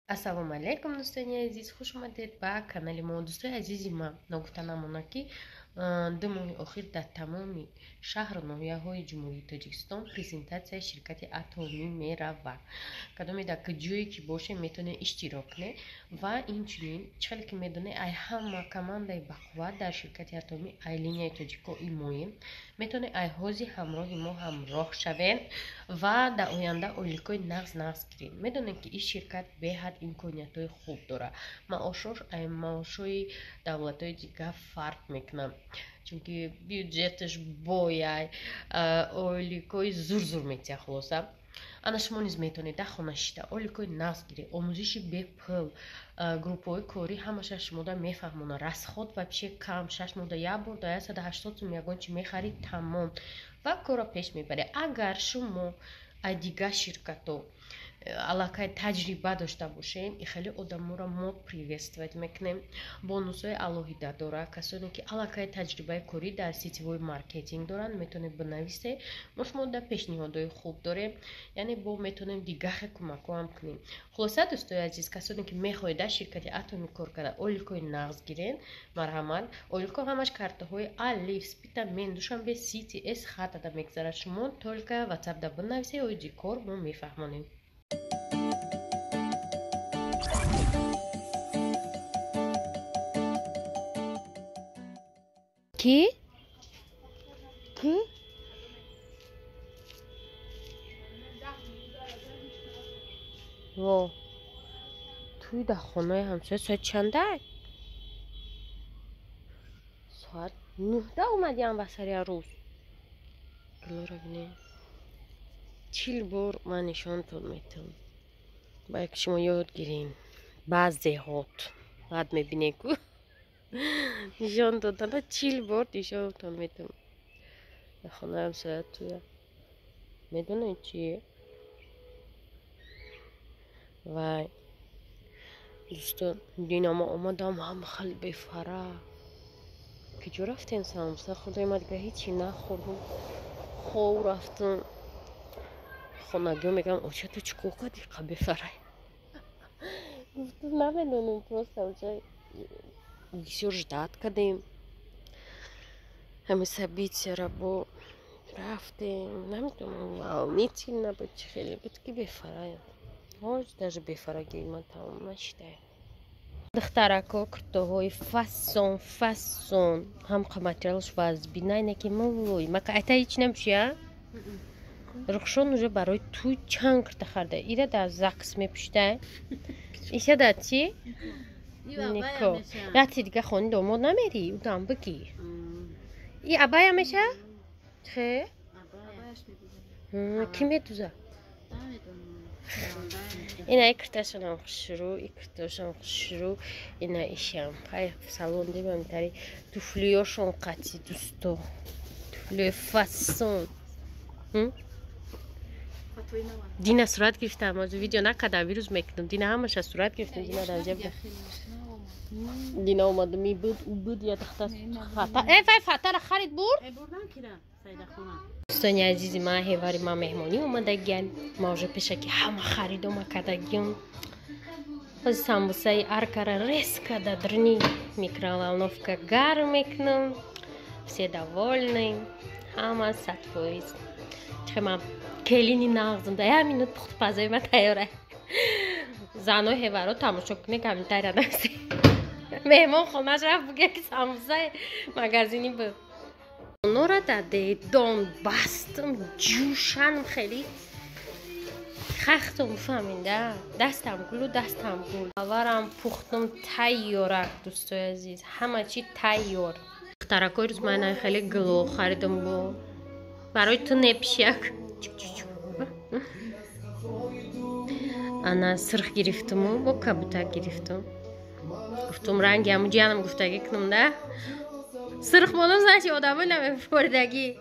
Ассалому алейкум, дӯстони азиз, хуш омадед ба канали мо. Дӯстони азизи ман, нагуфтанамона ки 2 моҳи охир дар тамоми шаҳру ноҳияҳои ҷумҳурии Тоҷикистон презентатсияи ширкати атомӣ меравад. Кадомеда ки ҷое ки боше метавонед иштирок не ва инчунин чӣ ки медонед ай ҳама командаи бақувват дар ширкати атомӣ ай линияи тоҷико имоем метавонед ай ҳози ҳамроҳи мо ҳамроҳ шавед ва дар оянда ойликои нағз гиред. Медонед ки ин ширкат беҳад имкониятҳои хуб дорад. Маошош ай маошҳои давлатҳои дигар фарқ мекунад, чунки бюджеташ бояй ойликои зур метиҳад. хулоса ана шумо низ метавонед дар хона шида ойликои нағз гиред, омӯзиши бепул, группаҳои корӣ ҳамаша шумода мефаҳмонад, расход вообще кам, 6 моҳда як бор дар 180 сум ягон чи мехарид тамом ва корро пеш мебаред. Агар шумо ай дигар ширкатҳо аллакай таҷриба дошта бошед, и хеле одаморо мо приветствовать мекунем. Бонусҳои алоҳида дорад. Касоне ки аллакай таҷрибаи корӣ дар сетивои маркетинг доранд, метавонед бинависед. Мо шумода пешниҳодҳои хуб дорем, яъне бо метавонем дигаре кӯмакҳо ҳам кунем. Хулоса дӯстои азиз, касоне ки мехоҳед дар ширкати атомӣ кор карда ойликои нағз гиред, марҳамат. Ойлико ҳамаш картаҳои алиф, спитамен, душанбе, сити, эс хатада мегзарад. Шумо толика ватсапда бинависед, оиди кор мо мефаҳмонем. Ки? Во. Туи дар хонаи ҳамсоя соат чандак? Соат 9 омадиам васари рӯз. Илора бинед. 40 бор ман нишонтон метавонам. باید که شما یاد گیرین بعضی‌هات بعد میبینید که نشان دادن 40 بار نشانتون میدم. خانه هم ساعت توی میدونید چیه؟ وای دوستان دیناما آمدم هم خیلی بفره کجا رفتین سامسا خدای من دیگه هیچی نخوردم خواه رفتم خونگی میگم اوچه تو چکو کدی بفره نمیدونم просто уже все ждать кадем همه события рабо رفتیم نمیدونم волнительно بود خیلی بود که بفره هاش даже بفرگی من تمام نشده دخترکا کرتاهای فاسون هم материалш вазбина اینه که موی مکه ایتا هیچ نمیشه رخشان уже برای توی چند کرده خرده ایره در زقس میپشته ایشه در چی؟ نیکو رتی دیگه خونی دوماد نمیری او دام بگی ای عبای میشه؟ خیلی؟ کی میدوزه؟ اینا ای کرتاشون هم خوشرو ای کرتاشون خوشرو اینا ایشم های سالون دیمه میتاری توفلیاشون قطی دوستو توفلی فاسون دینا صورت گرفتم از ویدیو نکردم ویروز میکنم دینا همش از صورت گرفتم دینا در جب دینا اومد می بود او بود یا دختر فتا فای فتا را خرید برد دوستانی عزیزی ما هیواری ما مهمانی اومده گن ما вже پیشکی همه خریدم کردگیم از سامبوسای аркара резко درنی микроволновка гарм میکنم все довольны همه сатвоист چما کلینی نغزم در 1 минут پخت پزای من تیاره زنای هیورا تماشا کنه کمیتر نفسی مهمان خونش رفت بگه که ساموسای مگزینی بود اونا را در دیدان بستم جوشنم خیلی خختم فهمینده دستم گل آورم پختم تیاره دوستای عزیز همه چی تیار ترکای روز من خیلی گلو خریدم بود برای تو نپشک انا سرخ گرفتم و با کبوتر گرفتم گفتم رنگی همون جانم گفتگی کنم نه سرخ مالم زنشی آدمه نمیفردگی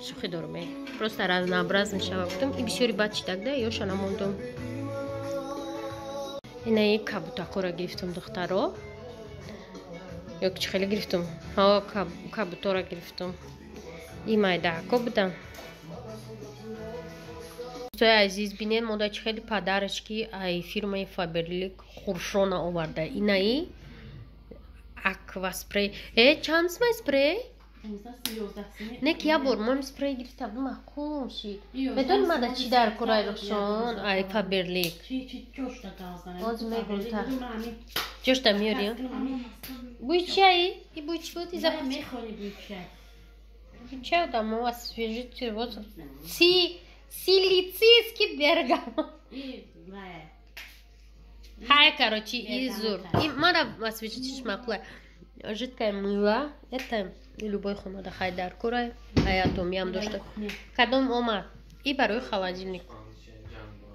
شوخی دارم просто разнообразно میشه گفتم این بسیاری بد چیدک ده یا شنموندم اینا یک کبوتر را گرفتم دخترها یا که خیلی گرفتم ها کبوتر را گرفتم این مایده اکا بودم عزیز بینین مادرش خیلی پدرشکی ای فیرمای فابرلیک خورشونا آورده اینایی اکوا سپری چند اسم سپری؟ 15-13 نه کیا برمم سپری گرفتم محکوم شی بدون ماده چی در کرای رخشان ای فابرلیک چی جوش دادن باز میگم تا جوش تا میاریم بوی چی؟ ای بوی چی بود؟ زب میخوری بوی چی؟ چه там у вас свежий вот силицейский бергамот. Хай, короче, изур. И надо освежить шмаклы. Жидкое мыло. Это любой надо хайдар курай. А я том ям дошта. Кадом ома. И барой холодильник.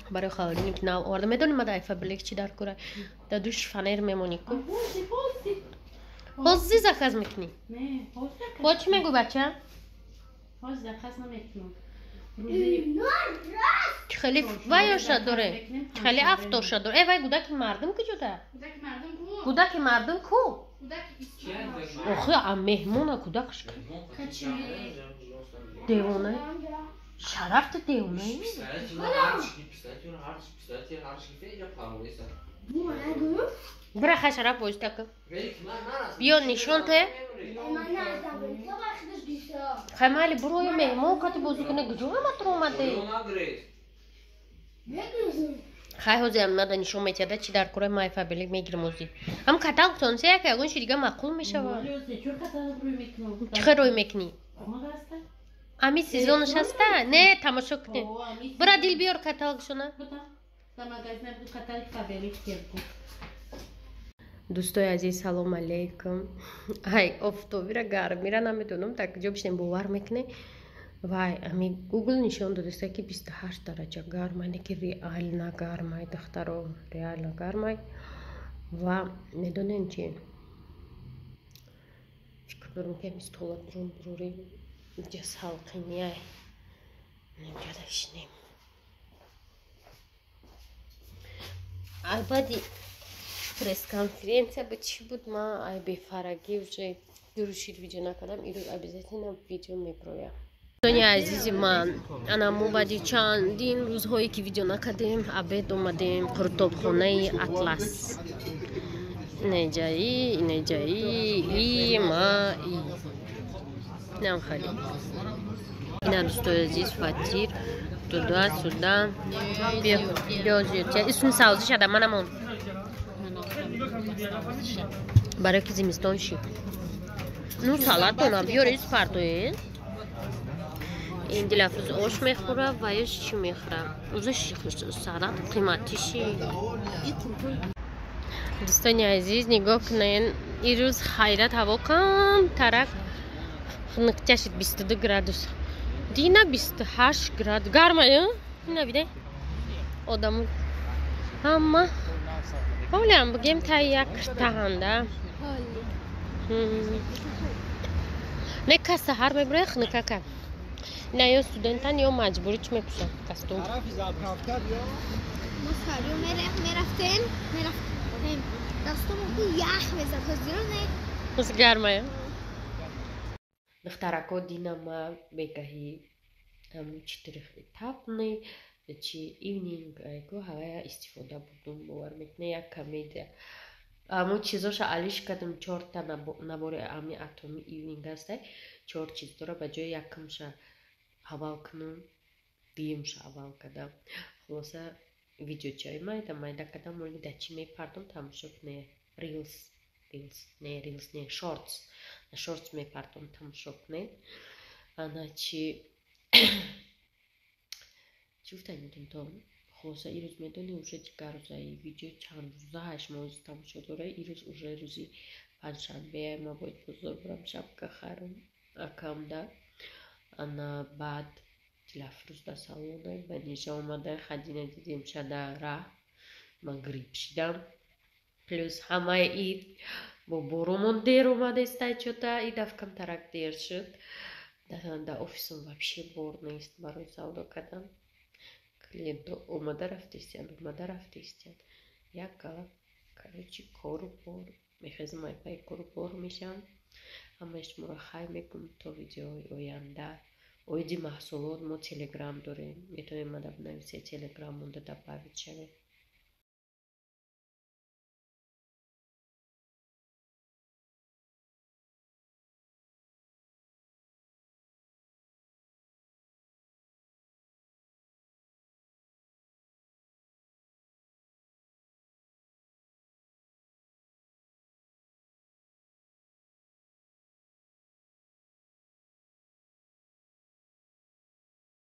Барой холодильник на орда. Медони мада айфа билек чи дар курай. Да душ фанер мемонику. Поззи заказ мекни. Не, Поч мегу бача? باز دخص نمیکنم خیلی وایوشا داره خیلی افتوشا داره ای وای گودکی مردم کجوده گودکی مردم کو آخه ام مهمونه گودکش دیونه شرفت دیونه برا خشرف بوشته که بیا نشون ته خمالی بروی مهمون کتی بازو کنه گجو همه تر اومده خیلی هزی هم نده نشون میتیده چی در کره مای فابرلیک میگیرم اوزی هم کتاق تونسه یکی اگونشی دیگه مقول میشه چه روی میکنی؟ امی سیزونش هسته؟ نه تماشا کنی برا دیل بیار کتاقشونه دوستای عزیز سلام علیکم ای افتوبیره گرمیره نمیدونم так جوبشتیم باور میکنه وای امی گوگل نشون داده که 28 درجه گرمه اینه که ریال نگرمه دخترو ریال نگرمه و میدونین چی فکر دارم که میستولت درون بروریم اینجا سالقینیه اینجا داشتیم البته пресс-конференция чӣ буд ман ай бефарагӣ уже дурушид видео накардам ирӯз обязательно видео меброям дони азизи ман ана мо баъди чандин рӯзҳое ки видео накардем абед омадем қуртобхонаи атлас инеҷаи и ма и нам хали ина дӯстои азиз фатир туда сюда исми савзӣ шада манамон برای که زمستان شی نو سالات دونم بیاری سپردوین این دلافروز آش میخوره و یش چی میخوره اوزش سالات قیمتی شی دوستان عزیز نگاه کنین این روز خیرت هوا کم ترک خنک شد 22 گرادوس دینا 28 گراد گرمه اینا بیده آدمو اما حالا بگیم تا یک تهنده نه کسی هر میبره خنکه کن نه یا استودنتن یا مجبوری چی میپوشن کستوم ما سالیو میرفتیم دستمون که یخ میزد حضیرانه بس گرمه دخترکو دینما بگهی همون چطوری تپنی چی ایونینگ ایگو هوای استفاده بودم باور میکنه یک کمیده اما چیزاش علیش کردم 4 تا نباره امی اتمی ایونینگ هسته 4 چیز داره به جای یکمش اول کنم دیمش اول کردم خلاصه ویدیو چای مایده کردم مولی در چی میپردم تماشا کنه ریلز نه شورتس میپردم تماشا کنه انا چی چوفتن میدون تو خلاصه ای روز میدونی уже دیگر روزایی ویدیو چند روزه 8 ماه تماشا داره ای روز уже روزی پنجشنبه ما باید بزرگ برم شبکه خرم اکم ده انا بعد تلفروز در سالونه به نیجا اومده خدینه دیدیم شده راه من گریپ شدم پلوس همه اید با برومون دیر اومده استای چوتا ای دفکم ترک دیر شد در офисом вообще бор нест барои савдо кардан клиентҳо омада рафтаистанд як гала короче кору бор мехезам айпай кору бор мешам ҳамаи шуморо хайр мекунам то видеоҳои оянда оиди маҳсулот мо телеграм дорем, метавонед мада бинависед, телеграм монда добавить шавед.